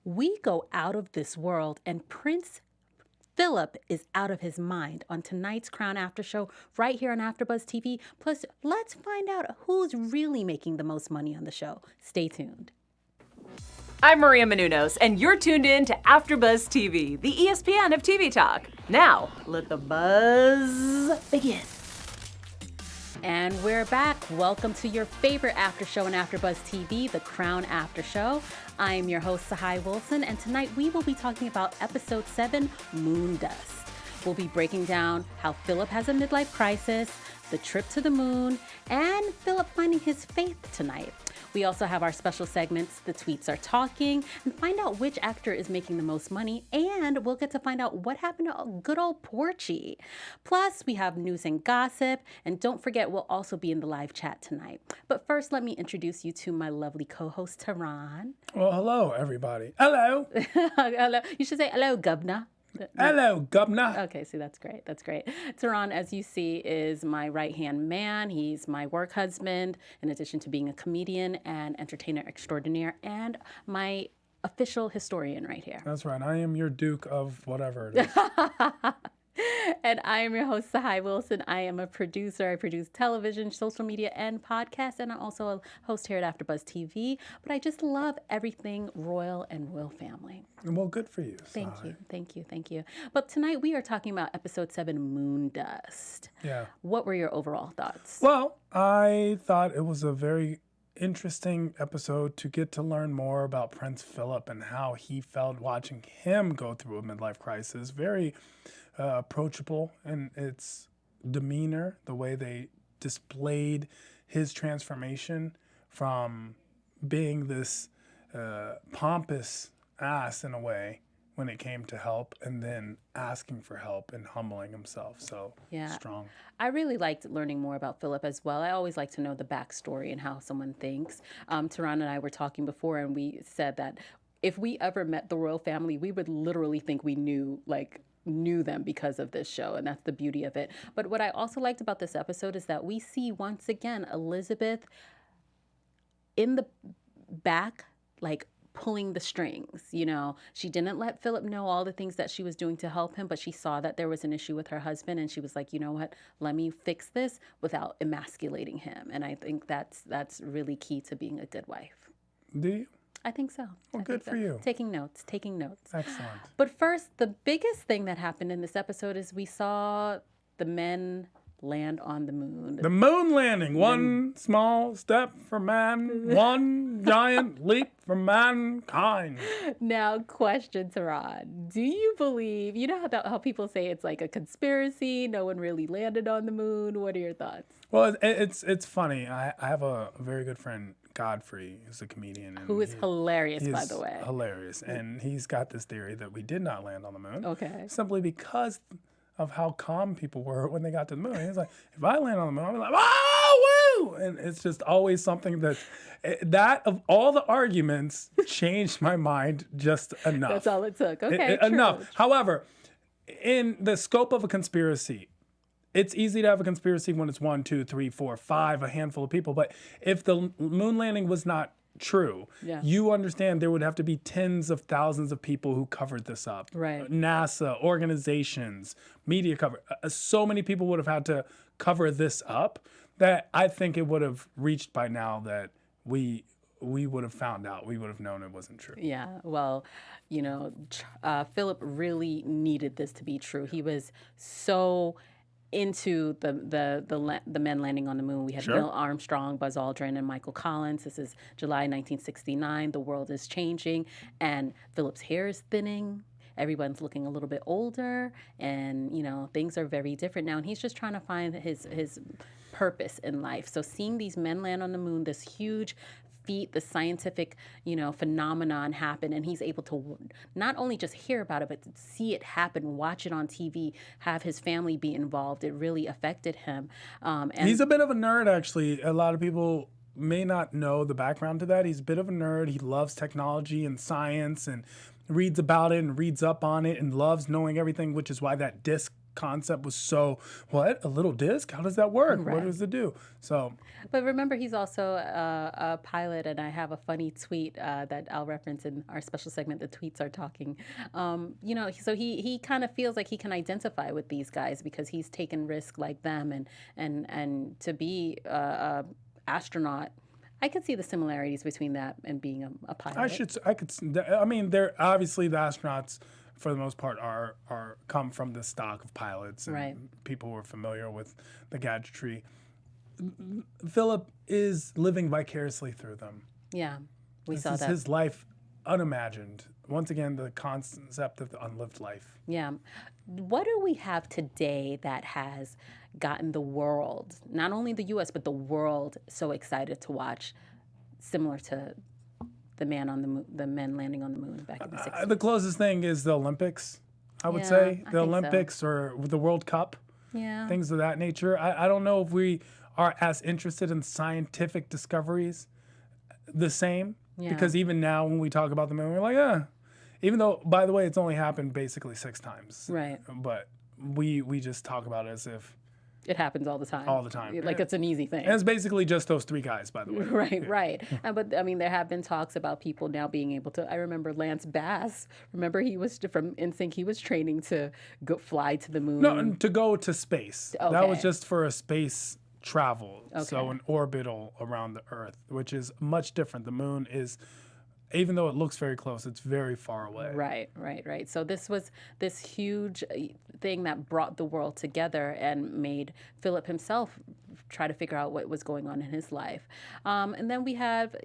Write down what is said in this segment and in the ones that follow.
We go out of this world, and Prince Philip is out of his mind on tonight's Crown After Show right here on AfterBuzz TV. Plus, let's find out who's really making the most money on the show. Stay tuned. I'm Maria Menounos, and you're tuned in to AfterBuzz TV, the ESPN of TV talk. Now, let the buzz begin. And we're back. Welcome to your favorite after show on AfterBuzz TV, the Crown After Show. I'm your host, Sahai Wilson, and tonight we will be talking about Episode 7, Moondust. We'll be breaking down how Philip has a midlife crisis, the trip to the moon, and Philip finding his faith tonight. We also have our special segments, The Tweets Are Talking, and find out which actor is making the most money, and we'll get to find out what happened to good old Porchy. Plus, we have news and gossip, and don't forget, we'll also be in the live chat tonight. But first, let me introduce you to my lovely co-host, Tehran. Well, hello, everybody. Hello. Hello. You should say hello, Governor. Hello, Governor. Okay, see, that's great. That's great. Tehran, as you see, is my right-hand man. He's my work husband, in addition to being a comedian and entertainer extraordinaire, and my official historian right here. That's right. I am your Duke of whatever it is. And I am your host, Sahai Wilson. I am a producer. I produce television, social media, and podcasts, and I'm also a host here at AfterBuzz TV. But I just love everything royal and royal family. Well, good for you, Thank you. But tonight we are talking about Episode 7, Moondust. Yeah. What were your overall thoughts? Well, I thought it was a very interesting episode to get to learn more about Prince Philip and how he felt watching him go through a midlife crisis. Very approachable in its demeanor, the way they displayed his transformation from being this pompous ass in a way when it came to help, and then asking for help and humbling himself. So strong. I really liked learning more about Philip as well. I always like to know the backstory and how someone thinks. Tehran and I were talking before, and we said that if we ever met the royal family, we would literally think we knew them because of this show, and that's the beauty of it. But what I also liked about this episode is that we see once again Elizabeth in the back, pulling the strings. You know, she didn't let Philip know all the things that she was doing to help him, but she saw that there was an issue with her husband, and she was like, you know what, let me fix this without emasculating him. And I think that's really key to being a good wife. Do you? I think so. Well, good for you. Taking notes. Excellent. But first, the biggest thing that happened in this episode is we saw the men land on the moon. The moon landing. One small step for man, one giant leap for mankind. Now, question, Tehran. Do you believe, you know how people say it's like a conspiracy, no one really landed on the moon? What are your thoughts? Well, it's funny. I have a very good friend, Godfrey, who's a comedian. Who is hilarious, by the way. Hilarious. And he's got this theory that we did not land on the moon. Okay. Simply because of how calm people were when they got to the moon. He's like, if I land on the moon, I'm like, oh, woo! And it's just always something that of all the arguments changed my mind just enough. That's all it took. Okay, enough. True. However, in the scope of a conspiracy, it's easy to have a conspiracy when it's 1, 2, 3, 4, 5, a handful of people. But if the moon landing was not true, you understand there would have to be tens of thousands of people who covered this up. Right. NASA, organizations, media cover. So many people would have had to cover this up that I think it would have reached by now that we would have found out. We would have known it wasn't true. Yeah, well, you know, Philip really needed this to be true. He was so into the men landing on the moon. We had Neil Armstrong, Buzz Aldrin, and Michael Collins. This is July 1969. The world is changing, and Philip's hair is thinning. Everyone's looking a little bit older, and you know things are very different now. And he's just trying to find his purpose in life. So seeing these men land on the moon, this huge feat, the scientific, phenomenon happen, and he's able to not only just hear about it, but to see it happen, watch it on TV, have his family be involved. It really affected him. And he's a bit of a nerd, actually. A lot of people may not know the background to that. He's a bit of a nerd. He loves technology and science and reads about it and reads up on it and loves knowing everything, which is why that disc concept was so, what? A little disc? How does that work? Right. What does it do? So, But remember, he's also a pilot, and I have a funny tweet that I'll reference in our special segment, The Tweets Are Talking. So he kind of feels like he can identify with these guys because he's taken risk like them, and to be a astronaut. I could see the similarities between that and being a pilot. I mean, they're obviously the astronauts for the most part are come from the stock of pilots and Right. people who are familiar with the gadgetry. Philip is living vicariously through them. Yeah, we This saw is that. his life unimagined. Once again, the concept of the unlived life. Yeah. What do we have today that has gotten the world, not only the U.S., but the world, so excited to watch, similar to the man on the moon, the men landing on the moon back in the 60s? The closest thing is the Olympics, I would Yeah, say. I The think so. Olympics or the World Cup, Yeah. things of that nature. I don't know if we are as interested in scientific discoveries the same. Yeah. Because even now when we talk about the moon, we're like, even though, by the way, it's only happened basically 6 times. Right. But we just talk about it as if It happens all the time. all the time. Like it's an easy thing. And it's basically just those 3 guys, by the way. Right, right. But I mean, there have been talks about people now being able to. I remember Lance Bass. Remember, he was from NSYNC. He was training to go fly to the moon. No, to go to space. That was Okay. just for a space travel. So Okay. an orbital around the Earth, which is much different. The moon is, even though it looks very close, it's very far away. Right. So this was this huge thing that brought the world together and made Philip himself try to figure out what was going on in his life. And then we have,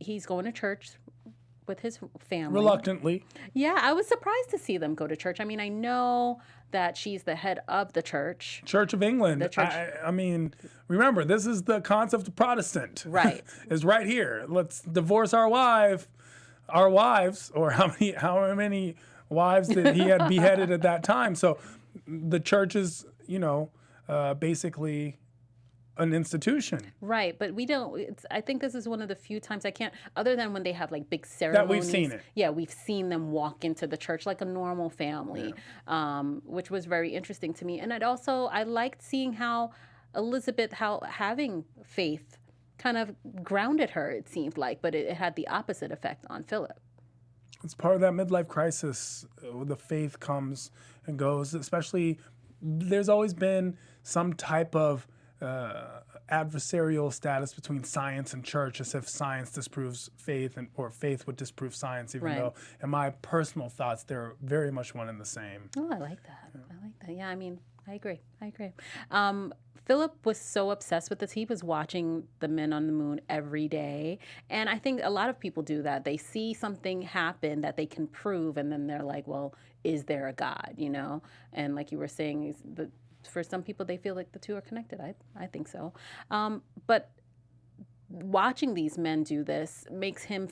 he's going to church with his family. Reluctantly. Yeah, I was surprised to see them go to church. I mean, I know that she's the head of the church. Church of England. The church- I mean, remember, this is the concept of Protestant. Right. Is right here. Let's divorce our wives, or how many wives that he had beheaded at that time. So the church is, basically an institution. Right, but we don't. I think this is one of the few times I can't, other than when they have like big ceremonies. seen it. Yeah, we've seen them walk into the church like a normal family, which was very interesting to me. And I liked seeing how Elizabeth, how having faith kind of grounded her, it seemed like, but it had the opposite effect on Philip. It's part of that midlife crisis. The faith comes and goes, especially there's always been some type of adversarial status between science and church, as if science disproves faith or faith would disprove science, even Right. though in my personal thoughts, they're very much one and the same. Oh, I like that. Yeah, I mean, I agree. Philip was so obsessed with this. He was watching the men on the moon every day. And I think a lot of people do that. They see something happen that they can prove, and then they're like, well, is there a God, And like you were saying, for some people, they feel like the two are connected. I think so. But watching these men do this makes him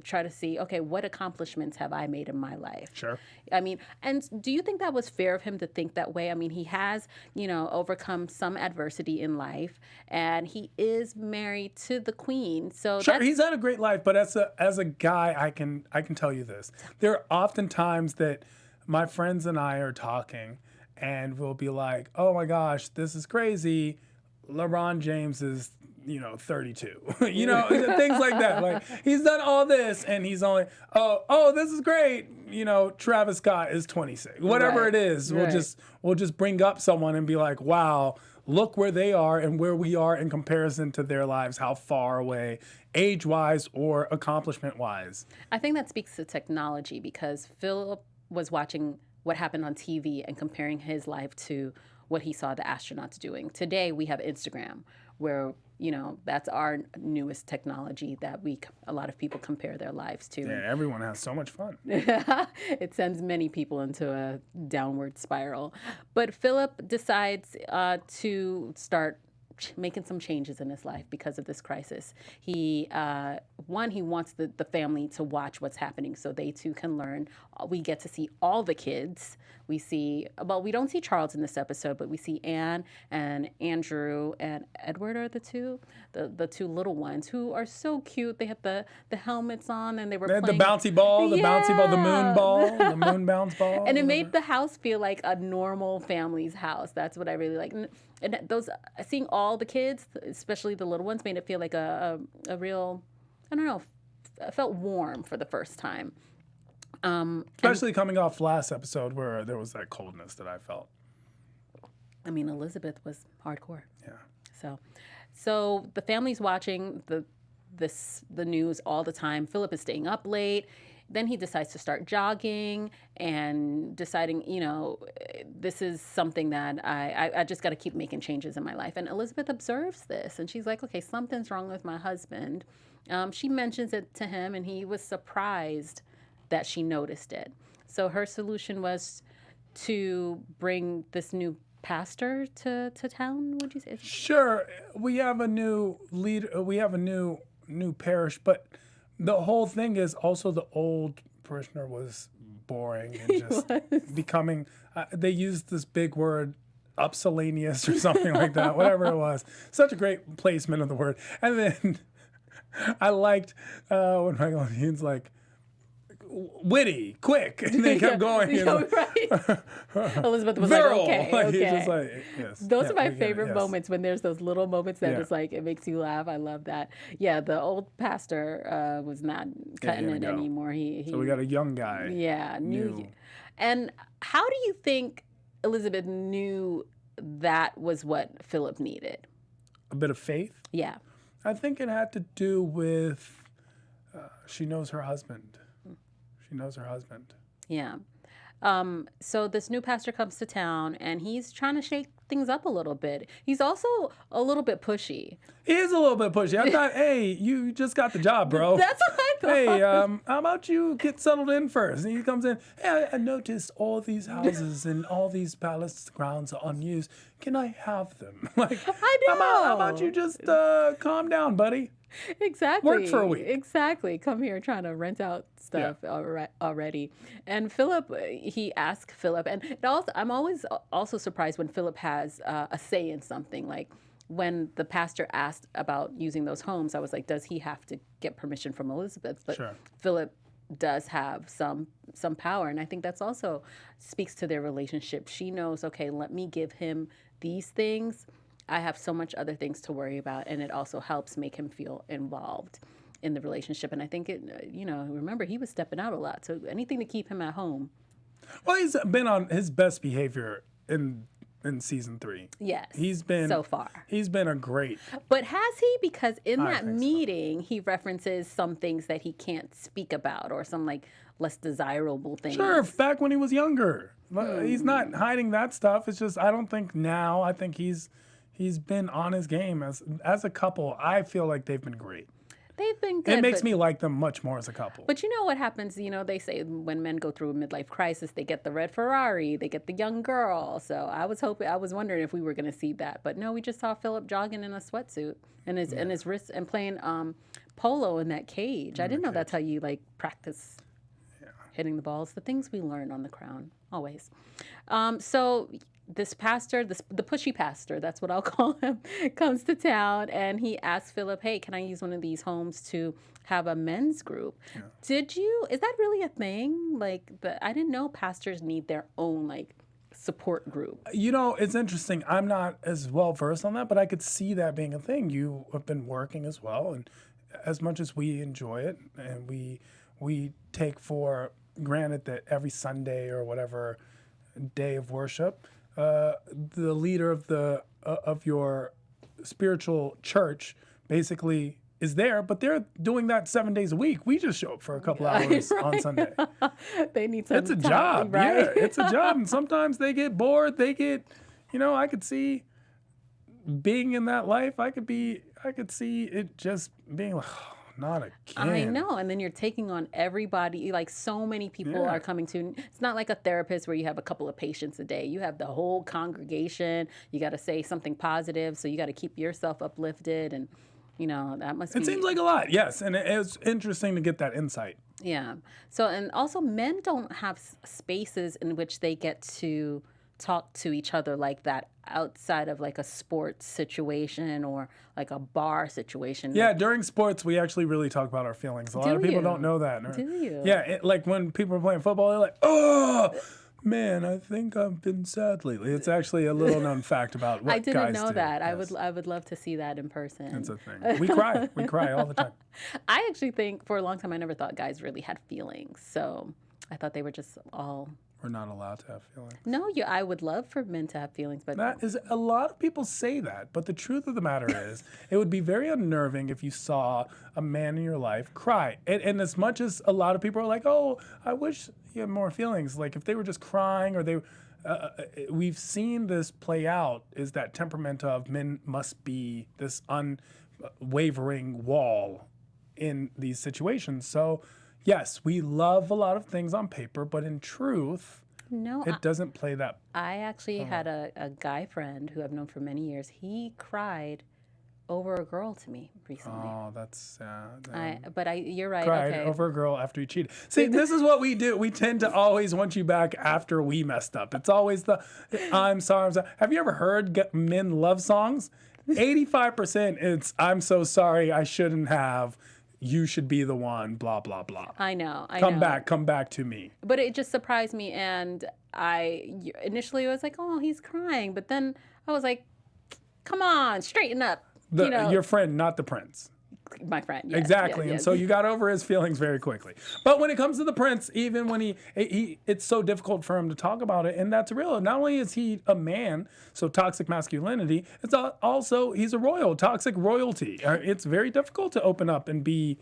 try to see, okay, what accomplishments have I made in my life? Sure. I mean, and do you think that was fair of him to think that way? I mean, he has, overcome some adversity in life, and he is married to the queen. So Sure, he's had a great life, but as a guy, I can tell you this. There are often times that my friends and I are talking, and we'll be like, "Oh my gosh, this is crazy. LeBron James is, 32." Things like that. Like, he's done all this, and he's only, oh, this is great. Travis Scott is 26. Whatever Right, it is, right. we'll just bring up someone and be like, "Wow, look where they are and where we are in comparison to their lives. How far away, age-wise or accomplishment-wise." I think that speaks to technology, because Philip was watching what happened on TV and comparing his life to what he saw the astronauts doing. Today, we have Instagram, where, that's our newest technology that a lot of people compare their lives to. Yeah, everyone has so much fun. It sends many people into a downward spiral. But Philip decides to start making some changes in his life because of this crisis. He wants the family to watch what's happening so they too can learn. We get to see all the kids. We don't see Charles in this episode, but we see Anne and Andrew and Edward are the two little ones who are so cute. They have the helmets on and they had the bouncy ball, the moon ball, the moon bounce ball. And it made the house feel like a normal family's house. That's what I really like. And seeing all the kids, especially the little ones, made it feel like a real, I don't know, I felt warm for the first time. Especially coming off last episode where there was that coldness that I felt. I mean, Elizabeth was hardcore. Yeah. So the family's watching the news all the time. Philip is staying up late. Then he decides to start jogging and deciding, this is something that I just got to keep making changes in my life. And Elizabeth observes this and she's like, okay, something's wrong with my husband. She mentions it to him and he was surprised that she noticed it. So her solution was to bring this new pastor to town, would you say? Sure. We have a new leader. We have a new parish, but the whole thing is also the old parishioner was boring and just becoming, they used this big word, obsolenious or something like that, whatever it was. Such a great placement of the word. And then I liked when Michael Ian's like, witty, quick, and they kept going. Right. Elizabeth was Virile. like, okay. He's just like, yes. Those are my favorite yes. moments when there's those little moments that just like, it makes you laugh. I love that. Yeah, the old pastor was not cutting it anymore. So we got a young guy. Yeah, new. And how do you think Elizabeth knew that was what Philip needed? A bit of faith? Yeah. I think it had to do with she knows her husband. She knows her husband. Yeah. So this new pastor comes to town and he's trying to shake things up a little bit. He's also a little bit pushy. He is a little bit pushy. I thought, hey, you just got the job, bro. That's what I thought. Hey, how about you get settled in first? And he comes in, hey, I noticed all these houses and all these palace grounds are unused. Can I have them? Like, I know. How about you just calm down, buddy? Exactly. Work for a week. Exactly. Come here trying to rent out stuff already. And Philip, he asked Philip, and I'm always also surprised when Philip has a say in something. Like when the pastor asked about using those homes, I was like, does he have to get permission from Elizabeth? But Sure. Philip does have some power, and I think that's also speaks to their relationship. She knows, okay, let me give him these things. I have so much other things to worry about, and it also helps make him feel involved in the relationship. And I think remember, he was stepping out a lot, so anything to keep him at home. Well, he's been on his best behavior in season 3. Yes, he's been so far. He's been a great. But has he? Because in that think so. meeting, he references some things that he can't speak about, or some like less desirable things. Sure, back when he was younger. He's not hiding that stuff. It's just I don't think now. I think he's been on his game as a couple. I feel like they've been great. They've been good. It makes me like them much more as a couple. But you know what happens? They say when men go through a midlife crisis, they get the red Ferrari, they get the young girl. So I was wondering if we were going to see that, but no, we just saw Philip jogging in a sweatsuit and his wrists and playing polo in that cage. I didn't know that's how you like practice hitting the balls. The things we learn on The Crown, always. So this pastor, the pushy pastor, that's what I'll call him, comes to town and he asks Philip, hey, can I use one of these homes to have a men's group? Yeah. Is that really a thing? Like, I didn't know pastors need their own, like, support group. It's interesting. I'm not as well versed on that, but I could see that being a thing. You have been working as well, and as much as we enjoy it, and we take for granted that every Sunday or whatever day of worship, the leader of your spiritual church basically is there, but they're doing that 7 days a week. We just show up for a couple hours on Sunday. They need some. It's a time, job, right? yeah. It's a job, and sometimes they get bored. They get, I could see being in that life. I could see it just being like, not again. I know. And then you're taking on everybody. Like, so many people are coming to. It's not like a therapist where you have a couple of patients a day. You have the whole congregation. You got to say something positive. So you got to keep yourself uplifted. And, that must be. It seems like a lot, yes. And it's interesting to get that insight. Yeah. So, and also men don't have spaces in which they get to talk to each other like that outside of like a sports situation or like a bar situation. Yeah, during sports, we actually really talk about our feelings. A lot of people don't know that. Do you? Yeah, like when people are playing football, they're like, oh, man, I think I've been sad lately. It's actually a little known fact about what guys do. I didn't know that. Yes. I would love to see that in person. It's a thing. We cry. We cry all the time. I actually think for a long time I never thought guys really had feelings. So I thought they were just all... We're not allowed to have feelings. No, I would love for men to have feelings, but that is, a lot of people say that, but the truth of the matter is, it would be very unnerving if you saw a man in your life cry. And as much as a lot of people are like, "Oh, I wish you had more feelings," like if they were just crying or they, we've seen this play out. Is that temperament of men must be this unwavering wall in these situations? So. Yes, we love a lot of things on paper, but in truth, it doesn't play that. I actually had a guy friend who I've known for many years. He cried over a girl to me recently. Oh, that's sad. You're right. Cried over a girl after you cheated. See, this is what we do. We tend to always want you back after we messed up. It's always I'm sorry. Have you ever heard men love songs? 85% it's, I'm so sorry, I shouldn't have. You should be the one, blah, blah, blah. I know. Come back to me. But it just surprised me. And initially was like, oh, he's crying. But then I was like, come on, straighten up. Your friend, not the prince. My friend, yes. Exactly. Yes. And so you got over his feelings very quickly. But when it comes to the prince, even when it's so difficult for him to talk about it. And that's real. Not only is he a man, so toxic masculinity, it's also he's a royal, toxic royalty. It's very difficult to open up and be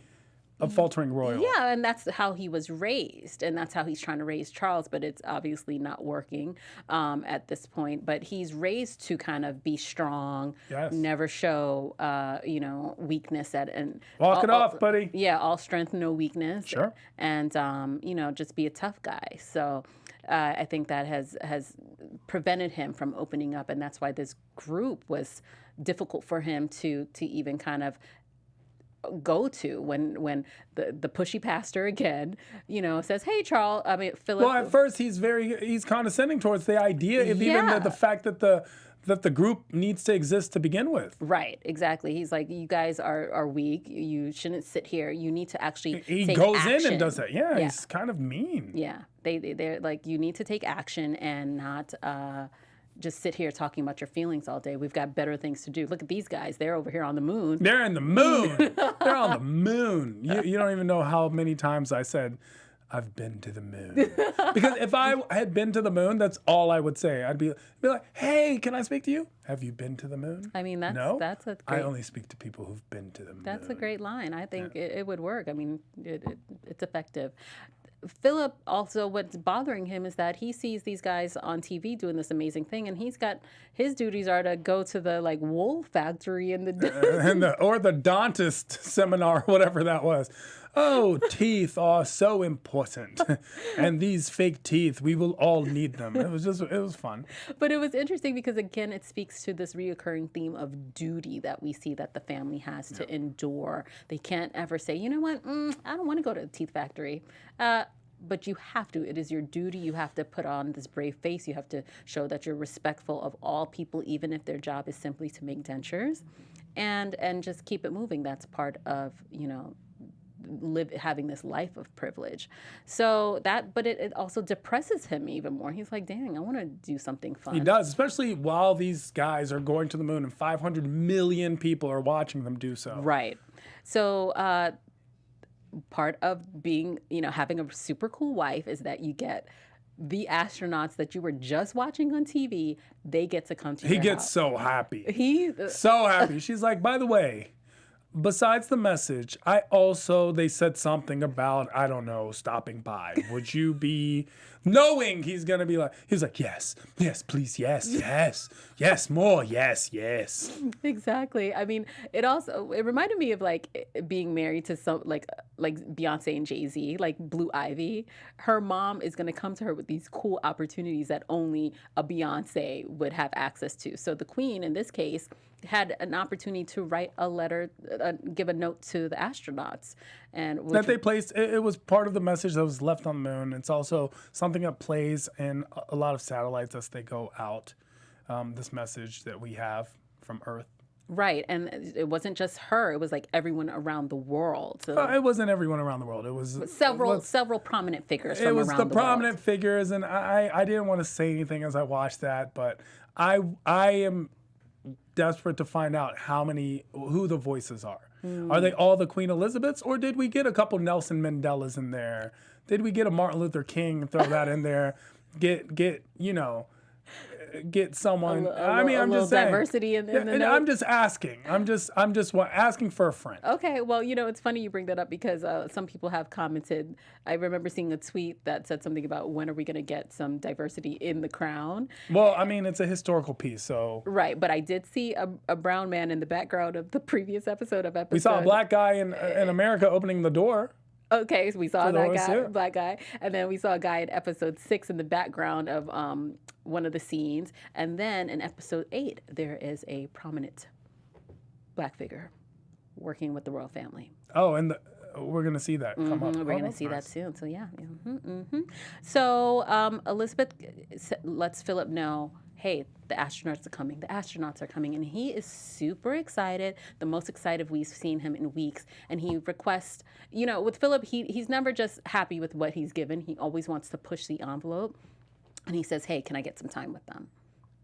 a faltering royal. Yeah, and that's how he was raised, and that's how he's trying to raise Charles, but it's obviously not working at this point. But he's raised to kind of be strong, never show, weakness and walk it off, buddy. Yeah, all strength, no weakness. Sure. And just be a tough guy. So I think that has prevented him from opening up, and that's why this group was difficult for him to even kind of go to when the pushy pastor again, says, "Hey, Philip." Well, at first he's condescending towards the idea of even the fact that the group needs to exist to begin with. Right, exactly. He's like, you guys are weak. You shouldn't sit here. You need to actually He take goes action. in and does that. Yeah, he's kind of mean. Yeah, they're like, you need to take action and not just sit here talking about your feelings all day. We've got better things to do. Look at these guys. They're over here on the moon. They're in the moon. They're on the moon. You don't even know how many times I said, I've been to the moon. Because if I had been to the moon, that's all I would say. I'd be like, hey, can I speak to you? Have you been to the moon? I mean, that's a great... I only speak to people who've been to the moon. That's a great line. I think it would work. I mean, it's effective. Philip also, what's bothering him is that he sees these guys on TV doing this amazing thing, and his duties are to go to the wool factory in the or the dentist seminar, whatever that was. Oh, teeth are so important, and these fake teeth, we will all need them. It was fun. But it was interesting because again, it speaks to this reoccurring theme of duty that we see that the family has to endure. They can't ever say, you know what, I don't want to go to the teeth factory. But you have to. It is your duty. You have to put on this brave face. You have to show that you're respectful of all people, even if their job is simply to make dentures, and just keep it moving. That's part of having this life of privilege. So but it also depresses him even more. He's like, dang, I want to do something fun. He does, especially while these guys are going to the moon and 500 million people are watching them do so. Right. So part of being, having a super cool wife is that you get the astronauts that you were just watching on TV, they get to come to your house. He gets so happy. So happy. She's like, by the way, besides the message, they said something about, I don't know, stopping by. Would you be, knowing he's going to be like, he's like, yes, please, yes, more, yes. Exactly. I mean, it reminded me of like being married to some like Beyonce and Jay-Z, like Blue Ivy. Her mom is going to come to her with these cool opportunities that only a Beyonce would have access to. So the queen in this case had an opportunity to write a letter, give a note to the astronauts, and that they placed. It was part of the message that was left on the moon. It's also something that plays in a lot of satellites as they go out. This message that we have from Earth. Right, and it wasn't just her; it was like everyone around the world. So it wasn't everyone around the world. It was several prominent figures from around the world. It was the prominent figures, and I didn't want to say anything as I watched that, but I am desperate to find out who the voices are. Are they all the Queen Elizabeths, or did we get a couple Nelson Mandelas in there? Did we get a Martin Luther King and throw that in there? Get someone. I'm just saying diversity in the note. I'm just asking. I'm just asking for a friend. Okay, well, it's funny you bring that up because some people have commented. I remember seeing a tweet that said something about when are we going to get some diversity in the crown. Well, I mean, it's a historical piece, so right. But I did see a brown man in the background of the previous episode. We saw a black guy in America opening the door. Okay, so we saw that guy, black guy, and then we saw a guy in episode 6 in the background of one of the scenes, and then in episode 8 there is a prominent black figure working with the royal family. Oh, and we're gonna see that come up. We're gonna see that soon. So yeah. So Elizabeth lets Philip know, hey, the astronauts are coming. The astronauts are coming. And he is super excited, the most excited we've seen him in weeks. And he requests, with Philip, he's never just happy with what he's given. He always wants to push the envelope. And he says, hey, can I get some time with them?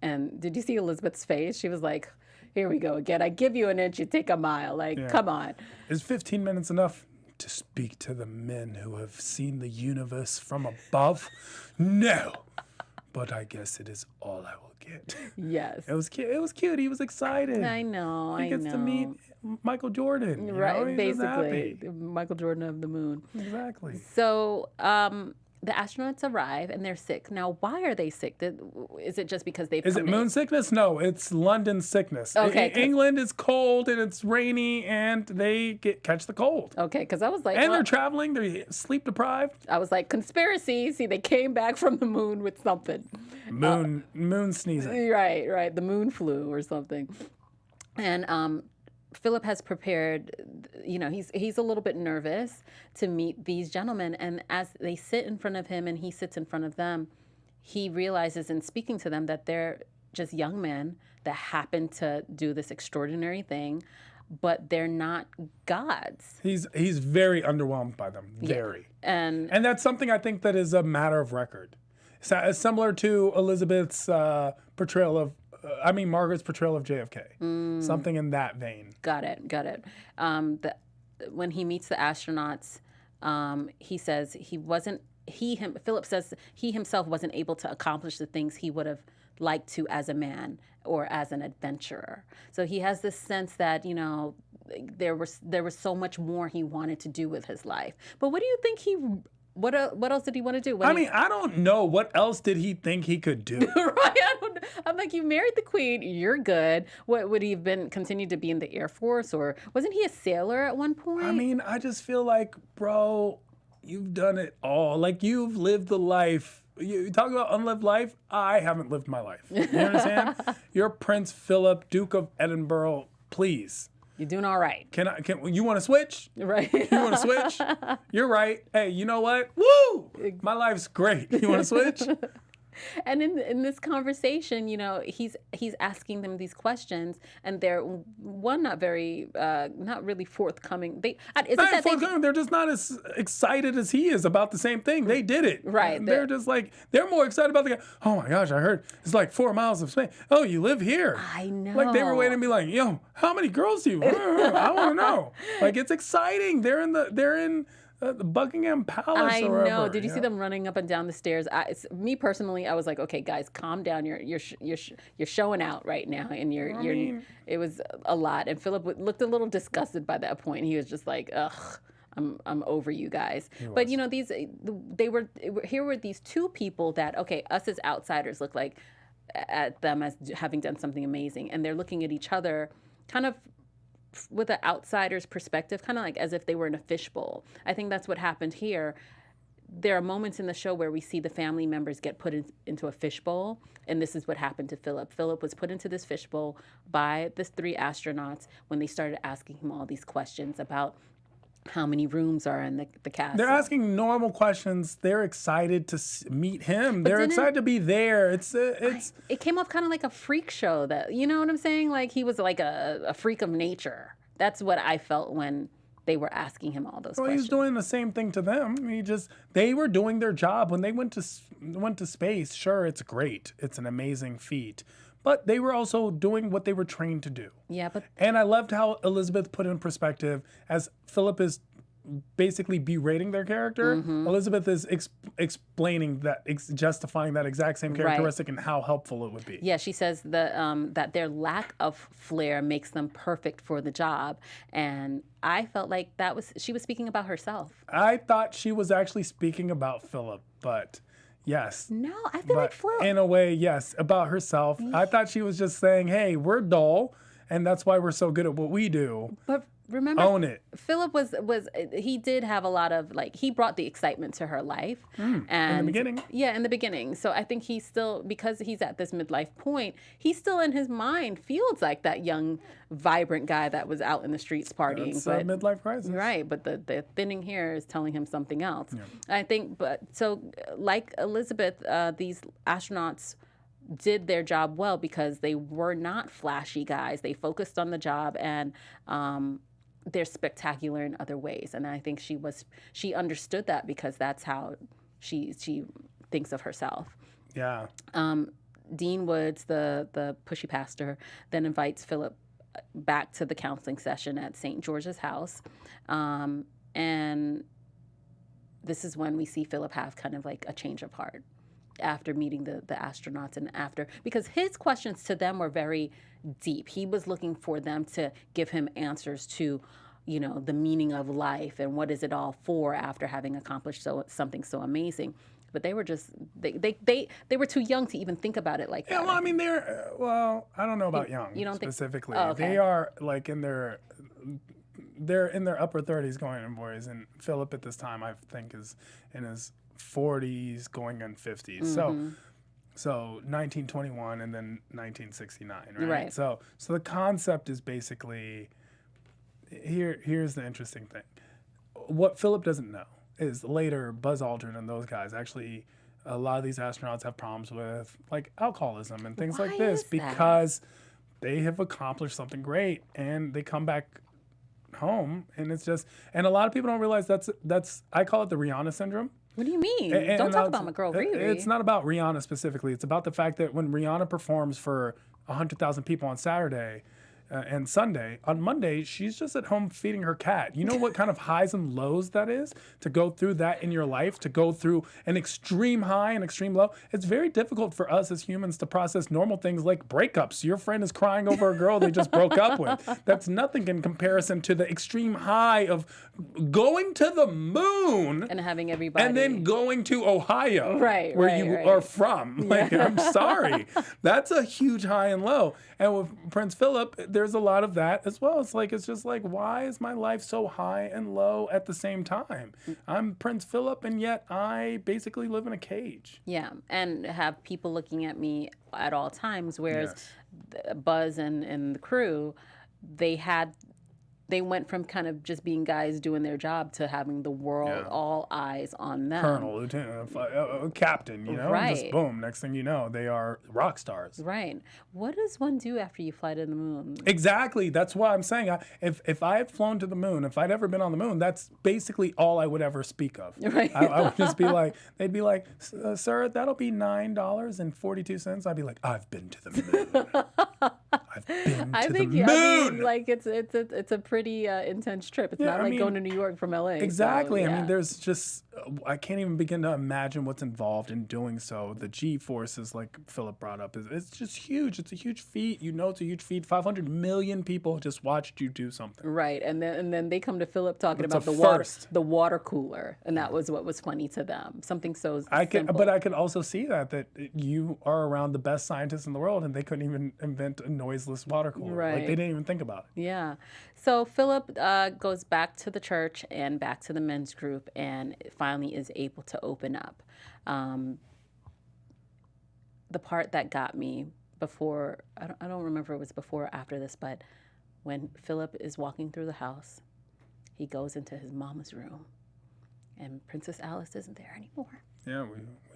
And did you see Elizabeth's face? She was like, here we go again. I give you an inch, you take a mile. Come on. Is 15 minutes enough to speak to the men who have seen the universe from above? No. But I guess it is all I will get. Yes. It was cute. It was cute. He was excited. I know. He gets to meet Michael Jordan. Right. Basically, Michael Jordan of the moon. Exactly. So, the astronauts arrive and they're sick. Now, why are they sick? Is it just because they've Is it moon sickness? No, it's London sickness. Okay. England is cold and it's rainy and they catch the cold. Okay, because I was like... And they're traveling, they're sleep deprived. I was like, conspiracy. See, they came back from the moon with something. Moon sneezing. Right. The moon flu or something. And Philip has prepared, he's a little bit nervous to meet these gentlemen. And as they sit in front of him and he sits in front of them, he realizes in speaking to them that they're just young men that happen to do this extraordinary thing, but they're not gods. He's very underwhelmed by them, very. Yeah. And that's something I think that is a matter of record. Similar to Elizabeth's portrayal of Margaret's portrayal of JFK. Something in that vein. Got it. When he meets the astronauts, he says Philip says he himself wasn't able to accomplish the things he would have liked to as a man or as an adventurer. So he has this sense that, there was so much more he wanted to do with his life. But what do you think what else did he want to do? I don't know. What else did he think he could do? Right. I'm like, you married the queen. You're good. What would he have continued to be in the Air Force, or wasn't he a sailor at one point? I just feel like, bro, you've done it all. Like, you've lived the life. You talk about unlived life. I haven't lived my life. You understand? You're Prince Philip, Duke of Edinburgh. Please. You're doing all right. Can you want to switch? Right. You want to switch? You're right. Hey, you know what? Woo! My life's great. You want to switch? And in this conversation, he's asking them these questions, and they're not really forthcoming. They're just not as excited as he is about the same thing. They did it. Right. They're just like, they're more excited about the guy. Oh my gosh, I heard it's like 4 miles of space. Oh, you live here. I know. Like they were waiting to be like, yo, how many girls do you? I want to know. Like, it's exciting. They're in the Buckingham Palace I or wherever. know. Did you see them running up and down the stairs? Me personally, I was like, okay, guys, calm down. You're showing out right now, and it was a lot. And Philip looked a little disgusted by that point. He was just like, ugh. I'm over you guys. But you know, here were these two people that, okay, us as outsiders look like at them as having done something amazing, and they're looking at each other kind of with an outsider's perspective, kind of like as if they were in a fishbowl. I think that's what happened here. There are moments in the show where we see the family members get put into a fishbowl, and this is what happened to Philip. Philip was put into this fishbowl by the three astronauts when they started asking him all these questions about how many rooms are in the castle. They're asking normal questions. They're excited to meet him. They're excited to be there. It came off kind of like a freak show. That, you know what I'm saying? Like he was like a freak of nature. That's what I felt when they were asking him all those questions. He's doing the same thing to them. They were doing their job when they went to space. Sure, it's great. It's an amazing feat. But they were also doing what they were trained to do. Yeah, and I loved how Elizabeth put in perspective as Philip is basically berating their character. Elizabeth is explaining that, justifying that exact same characteristic and how helpful it would be. Yeah, she says that their lack of flair makes them perfect for the job, and I felt like she was speaking about herself. I thought she was actually speaking about Philip, but. Yes. No, I feel like Philip. In a way, yes, about herself. I thought she was just saying, hey, we're dull, and that's why we're so good at what we do. But remember, own it. Philip he did have a lot of, like, he brought the excitement to her life. And in the beginning. Yeah, in the beginning. So I think he's still, because he's at this midlife point, he still in his mind feels like that young, vibrant guy that was out in the streets partying. It's a midlife crisis. Right, but the thinning hair is telling him something else. Yeah. I think, so like Elizabeth, these astronauts did their job well because they were not flashy guys. They focused on the job, and they're spectacular in other ways. And I think she understood that because that's how she thinks of herself. Yeah. Dean Woods, the pushy pastor, then invites Philip back to the counseling session at St. George's house. And this is when we see Philip have kind of like a change of heart after meeting the astronauts, and because his questions to them were very deep. He was looking for them to give him answers to, you know, the meaning of life and what is it all for after having accomplished something so amazing. But they were just they were too young to even think about it like that. Yeah, well, I mean, I don't know about young. You don't specifically. Oh, okay. They are like they're in their upper 30s going in boys, and Philip at this time I think is in his 40s going on 50s. So 1921 and then 1969, right? Right. So the concept is basically here's the interesting thing. What Philip doesn't know is later Buzz Aldrin and those guys actually, a lot of these astronauts have problems with like alcoholism and things like this because they have accomplished something great and they come back home and it's just, and a lot of people don't realize that's I call it the Rihanna Syndrome. What do you mean? Don't talk about my girl Riri. It's not about Rihanna specifically. It's about the fact that when Rihanna performs for 100,000 people on Saturday and Sunday, on Monday, she's just at home feeding her cat. You know what kind of highs and lows that is? To go through that in your life, to go through an extreme high and extreme low. It's very difficult for us as humans to process normal things like breakups. Your friend is crying over a girl they just broke up with. That's nothing in comparison to the extreme high of going to the moon and having everybody, and then going to Ohio, where you right. are from. Like, I'm sorry, that's a huge high and low. And with Prince Philip, there's a lot of that as well. It's just like, why is my life so high and low at the same time? I'm Prince Philip, and yet I basically live in a cage. Yeah, and have people looking at me at all times. Whereas Buzz and the crew, they went from kind of just being guys doing their job to having the world, all eyes on them. Colonel, lieutenant, captain, you know? Right. Just boom, next thing you know, they are rock stars. Right. What does one do after you fly to the moon? Exactly. That's why I'm saying, if I had flown to the moon, if I'd ever been on the moon, that's basically all I would ever speak of. Right. I would just be like, they'd be like, sir, that'll be $9.42. I'd be like, I've been to the moon. I've been to I the think moon. I mean, like it's a pretty intense trip. It's not like going to New York from LA. Exactly. So, I mean, yeah. there's just, I can't even begin to imagine what's involved in doing so. The G forces, like Philip brought up, it's just huge. It's a huge feat. You know, it's a huge feat. 500 million people just watched you do something. Right, and then they come to Philip talking It's about a the water cooler, and that was what was funny to them. Something so simple. But I could also see that you are around the best scientists in the world, and they couldn't even invent a noiseless water cooler. Right. Like they didn't even think about it. Yeah. So Philip goes back to the church and back to the men's group and finally is able to open up. The part that got me before, I don't remember if it was before or after this, but when Philip is walking through the house, he goes into his mama's room and Princess Alice isn't there anymore. Yeah,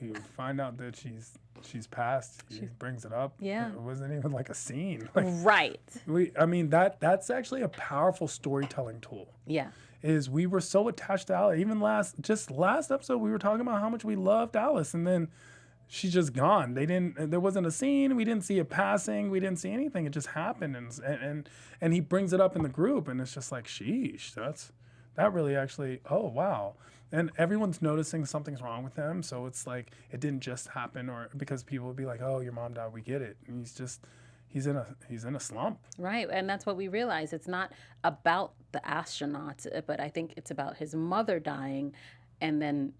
we find out that she's passed. He brings it up. Yeah. It wasn't even like a scene. Like, Right. I mean, that's actually a powerful storytelling tool. Yeah. Is we were so attached to Alice. Even last episode, we were talking about how much we loved Alice, and then she's just gone. There wasn't a scene. We didn't see a passing. We didn't see anything. It just happened, and he brings it up in the group, and it's just like, sheesh, that really actually. Oh wow. And everyone's noticing something's wrong with him, so it's like it didn't just happen, or because people would be like, "Oh, your mom died, we get it." And he's in a slump. Right, and that's what we realize. It's not about the astronauts, but I think it's about his mother dying, and then,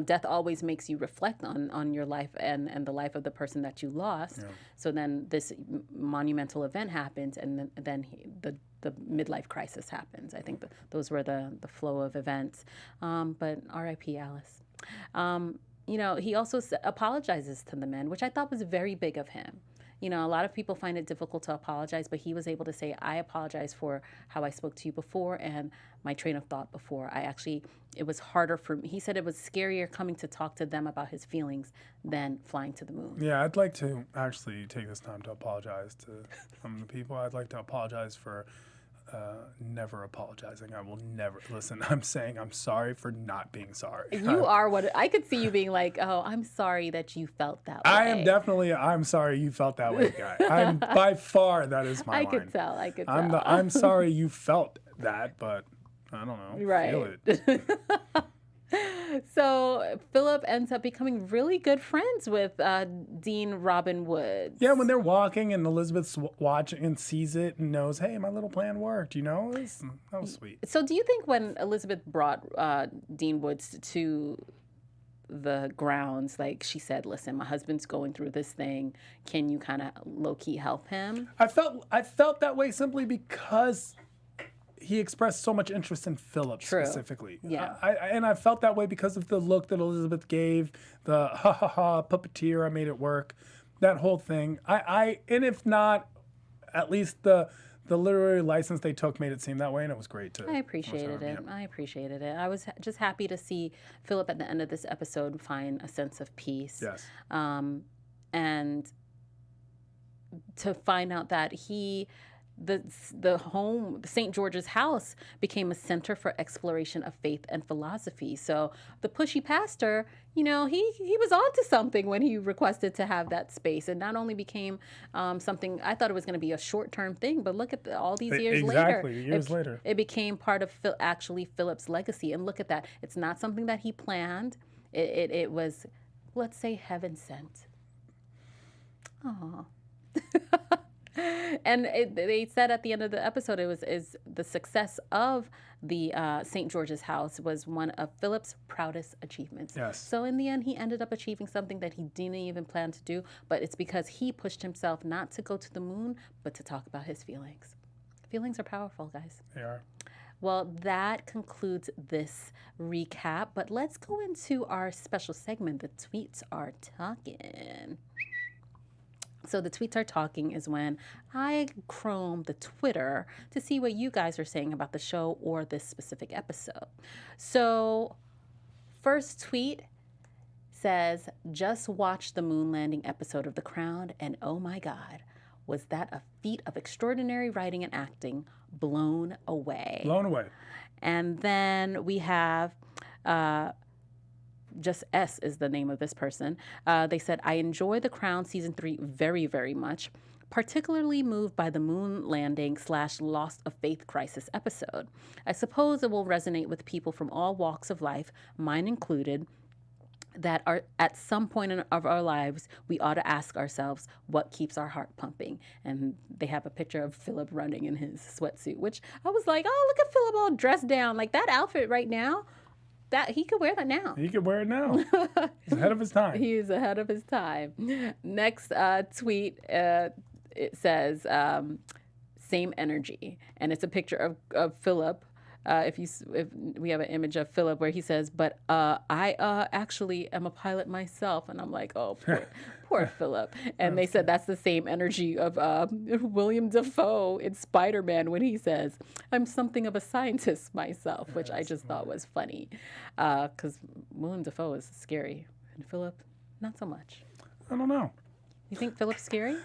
death always makes you reflect on your life and the life of the person that you lost. Yeah. So then this monumental event happens, and then the midlife crisis happens. I think those were the flow of events. But R.I.P. Alice. He also apologizes to the men, which I thought was very big of him. A lot of people find it difficult to apologize, but he was able to say, I apologize for how I spoke to you before and my train of thought before. It was harder for me. He said it was scarier coming to talk to them about his feelings than flying to the moon. Yeah, I'd like to actually take this time to apologize to some of the people. I'd like to apologize for never apologizing. I will never listen. I'm saying I'm sorry for not being sorry. You are what I could see you being like. Oh, I'm sorry that you felt that way. I am definitely. I'm sorry you felt that way, guy. I'm by far that is my line. I could tell. I'm sorry you felt that, but I don't know. Right. Feel it. So Philip ends up becoming really good friends with Dean Robin Woods. Yeah, when they're walking and Elizabeth's watching and sees it and knows, hey, my little plan worked, that was sweet. So do you think when Elizabeth brought Dean Woods to the grounds, like she said, listen, my husband's going through this thing, can you kind of low-key help him? I felt that way simply because he expressed so much interest in Philip specifically. Yeah. I felt that way because of the look that Elizabeth gave, the puppeteer, I made it work, that whole thing. And if not, at least the literary license they took made it seem that way, and it was great too. I appreciated it. Yeah. I appreciated it. I was just happy to see Philip at the end of this episode find a sense of peace. Yes. And to find out that the home, St. George's house, became a center for exploration of faith and philosophy. So the pushy pastor, he was onto something when he requested to have that space. It not only became something, I thought it was going to be a short-term thing, but look at all these years later. Years later. It became part of Philip's legacy. And look at that. It's not something that he planned. It was, let's say, heaven sent. Aww. And they said at the end of the episode, is the success of the St. George's house was one of Philip's proudest achievements. Yes. So in the end, he ended up achieving something that he didn't even plan to do, but it's because he pushed himself not to go to the moon, but to talk about his feelings. Feelings are powerful, guys. They are. Well, that concludes this recap, but let's go into our special segment, The Tweets Are Talking. So the tweets are talking is when I chrome the Twitter to see what you guys are saying about the show or this specific episode. So first tweet says, just watched the moon landing episode of The Crown and oh my God, was that a feat of extraordinary writing and acting, blown away. Blown away. And then we have... just S is the name of this person. They said, I enjoy The Crown Season 3 very, very much. particularly moved by the moon landing / lost of faith crisis episode. I suppose it will resonate with people from all walks of life, mine included, that are at some point of our lives, we ought to ask ourselves what keeps our heart pumping. And they have a picture of Philip running in his sweatsuit, which I was like, oh, look at Philip all dressed down. Like that outfit right now, that he could wear that now. He could wear it now. He's ahead of his time. He is ahead of his time. Next tweet, it says, same energy. And it's a picture of Philip. If we have an image of Philip where he says, but I actually am a pilot myself. And I'm like, oh, poor Philip. And they said that's the same energy of William Dafoe in Spider-Man when he says, I'm something of a scientist myself, which I just thought was funny. Because William Dafoe is scary. And Philip, not so much. I don't know. You think Philip's scary?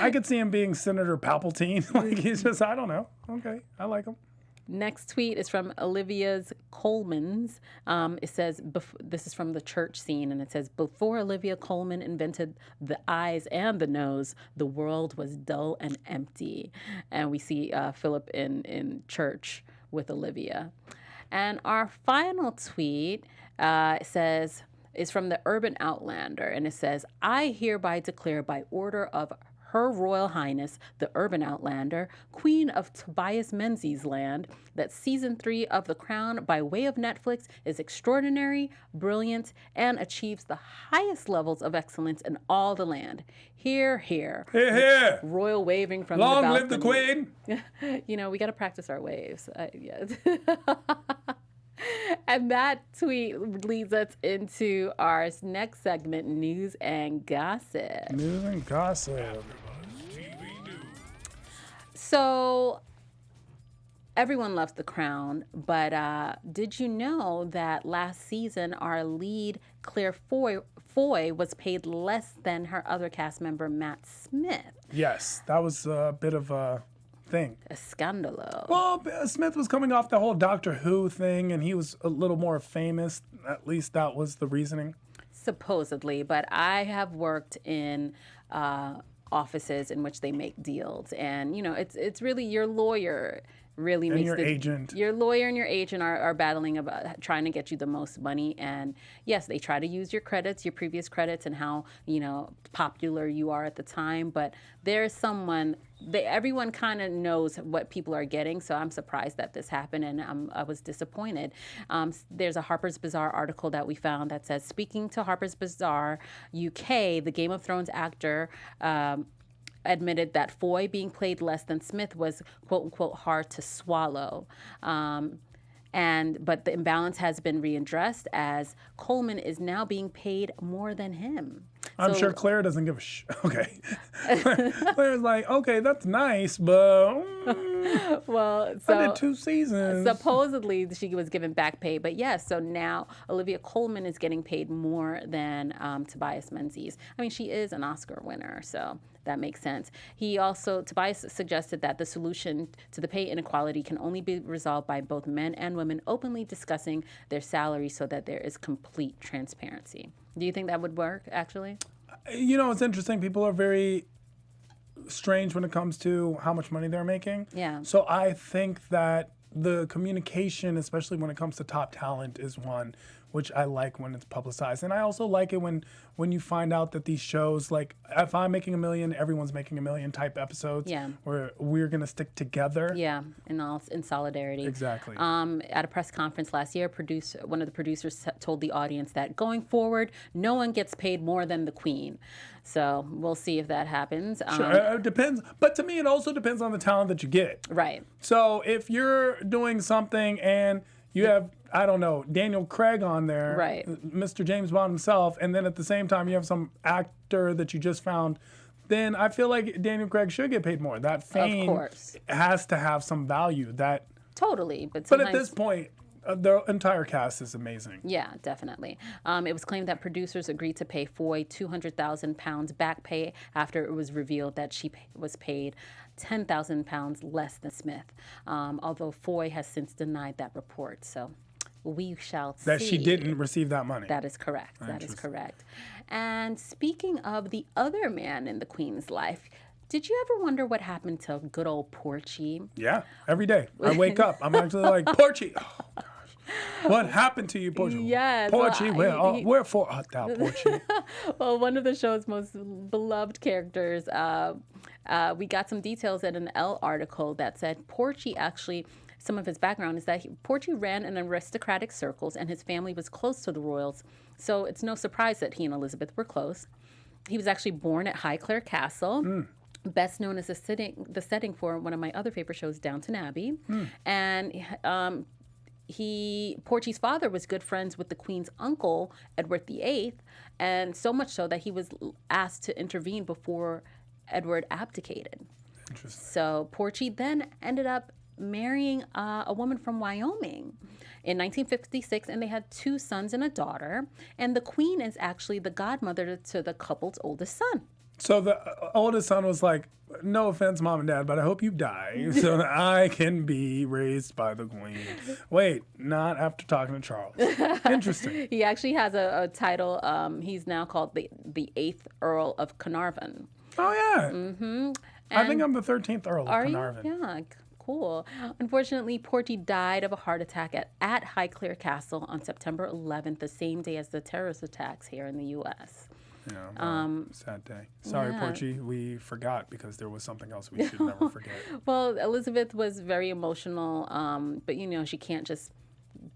I could see him being Senator Palpatine. Like he's just, I don't know. Okay, I like him. Next tweet is from Olivia's Coleman's. It says, this is from the church scene, and it says, before Olivia Colman invented the eyes and the nose, the world was dull and empty. And we see Philip in church with Olivia. And our final tweet says, is from the Urban Outlander, and it says, I hereby declare by order of Her Royal Highness, the Urban Outlander, Queen of Tobias Menzies Land, that Season 3 of The Crown by way of Netflix is extraordinary, brilliant, and achieves the highest levels of excellence in all the land. Hear, hear. Hear, hear. Royal waving from Long the live the balcony. Queen. You know, we got to practice our waves. Yeah. And that tweet leads us into our next segment, News and Gossip. News and Gossip. So, everyone loves The Crown, but did you know that last season our lead, Claire Foy, was paid less than her other cast member, Matt Smith? Yes, that was a bit of a thing. A scandalo. Well, Smith was coming off the whole Doctor Who thing, and he was a little more famous. At least that was the reasoning. Supposedly, but I have worked in offices in which they make deals, and you know, it's really your lawyer really And makes your agent. Your lawyer and your agent are battling about trying to get you the most money. And yes, they try to use your credits, your previous credits, and how, you know, popular you are at the time. But there's someone, everyone kind of knows what people are getting. So I'm surprised that this happened, and I was disappointed. There's a Harper's Bazaar article that we found that says, speaking to Harper's Bazaar UK, the Game of Thrones actor admitted that Foy being paid less than Smith was quote unquote hard to swallow. But the imbalance has been readdressed as Coleman is now being paid more than him. I'm sure Claire doesn't give a Okay. Claire's like, okay, that's nice, but well, I did 2 seasons. Supposedly she was given back pay, but yes, so now Olivia Colman is getting paid more than Tobias Menzies. I mean, she is an Oscar winner, so that makes sense. Tobias suggested that the solution to the pay inequality can only be resolved by both men and women openly discussing their salaries so that there is complete transparency. Do you think that would work, actually? You know, it's interesting. People are very strange when it comes to how much money they're making. Yeah. So I think that the communication, especially when it comes to top talent, is one which I like when it's publicized. And I also like it when you find out that these shows, like if I'm making $1 million, everyone's making $1 million type episodes. Yeah. Where we're going to stick together. Yeah, in solidarity. Exactly. At a press conference last year, one of the producers told the audience that going forward, no one gets paid more than the Queen. So we'll see if that happens. Sure, it depends. But to me, it also depends on the talent that you get. Right. So if you're doing something and you have, I don't know, Daniel Craig on there, right, Mr. James Bond himself, and then at the same time you have some actor that you just found, then I feel like Daniel Craig should get paid more. That fame of course has to have some value. Totally. But at this point, the entire cast is amazing. Yeah, definitely. It was claimed that producers agreed to pay Foy £200,000 back pay after it was revealed that she was paid £10,000 less than Smith, although Foy has since denied that report. So we shall see. That she didn't receive that money. That is correct. That is correct. And speaking of the other man in the Queen's life, did you ever wonder what happened to good old Porchy? Yeah, every day. I wake up, I'm actually like, Porchy. Oh, gosh. What happened to you, Porchy? Yes. Porchy, wherefore art thou, Porchy? Well, one of the show's most beloved characters, we got some details in an Elle article that said Porchy actually, some of his background is that Porchy ran in aristocratic circles and his family was close to the royals. So it's no surprise that he and Elizabeth were close. He was actually born at Highclere Castle. Best known as the setting for one of my other favorite shows, Downton Abbey. And Porchy's father was good friends with the Queen's uncle, Edward VIII, and so much so that he was asked to intervene before Edward abdicated. Interesting. So Porchy then ended up marrying a woman from Wyoming in 1956, and they had 2 sons and a daughter. And the Queen is actually the godmother to the couple's oldest son. So the oldest son was like, no offense, Mom and Dad, but I hope you die so that I can be raised by the Queen. Wait, not after talking to Charles. Interesting. He actually has a title. He's now called the 8th Earl of Carnarvon. Oh, yeah. I think I'm the 13th Earl of Carnarvon. Yeah, cool. Unfortunately, Porchy died of a heart attack at Highclere Castle on September 11th, the same day as the terrorist attacks here in the U.S. Yeah, sad day. Sorry, Porchy, we forgot because there was something else we should never forget. Well, Elizabeth was very emotional, but she can't just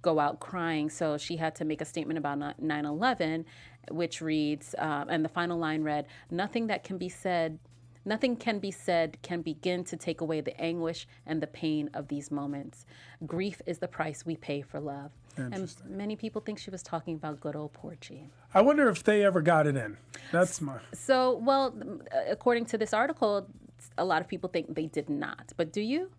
go out crying. So she had to make a statement about 9/11, which reads, and the final line read, nothing can be said can begin to take away the anguish and the pain of these moments. Grief is the price we pay for love. And many people think she was talking about good old Porchy. I wonder if they ever got it in. That's my... So, well, according to this article, a lot of people think they did not. But do you?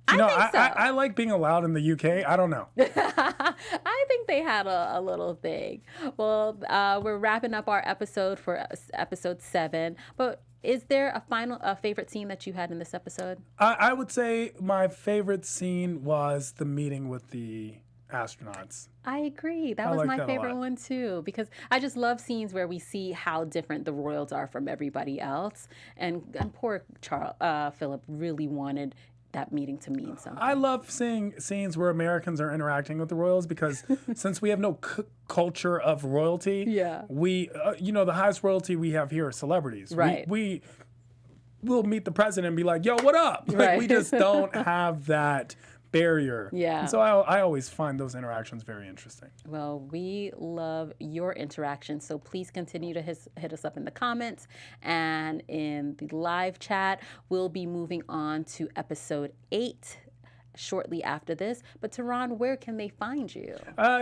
I like being allowed in the UK. I don't know. I think they had a little thing. Well, we're wrapping up our episode for episode 7. But is there a favorite scene that you had in this episode? I would say my favorite scene was the meeting with the astronauts. I agree. That was my favorite one too, because I just love scenes where we see how different the royals are from everybody else. And poor Philip really wanted that meeting to mean something. I love seeing scenes where Americans are interacting with the royals because since we have no culture of royalty, we, the highest royalty we have here are celebrities. Right. We will meet the president and be like, yo, what up? Like, we just don't have that barrier. Yeah. And so I always find those interactions very interesting. Well, we love your interaction, so please continue to hit us up in the comments and in the live chat. We'll be moving on to episode 8 shortly after this. But Tehran, where can they find you?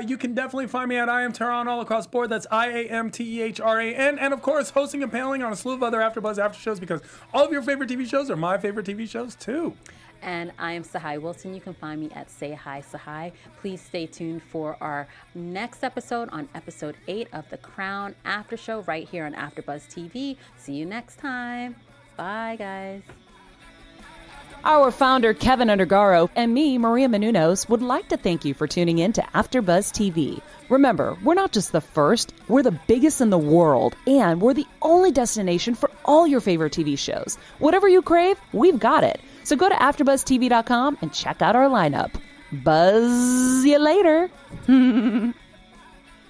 You can definitely find me at I Am Tehran all across the board. That's IAMTEHRAN. And of course, hosting and paneling on a slew of other AfterBuzz after shows because all of your favorite TV shows are my favorite TV shows too. And I am Sahai Wilson. You can find me at Say Hi Sahai. Please stay tuned for our next episode on episode 8 of The Crown After Show right here on AfterBuzz TV. See you next time. Bye, guys. Our founder, Keven Undergaro, and me, Maria Menounos, would like to thank you for tuning in to AfterBuzz TV. Remember, we're not just the first, we're the biggest in the world, and we're the only destination for all your favorite TV shows. Whatever you crave, we've got it. So go to AfterBuzzTV.com and check out our lineup. Buzz you later. The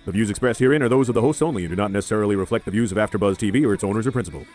views expressed herein are those of the hosts only and do not necessarily reflect the views of AfterBuzz TV or its owners or principals.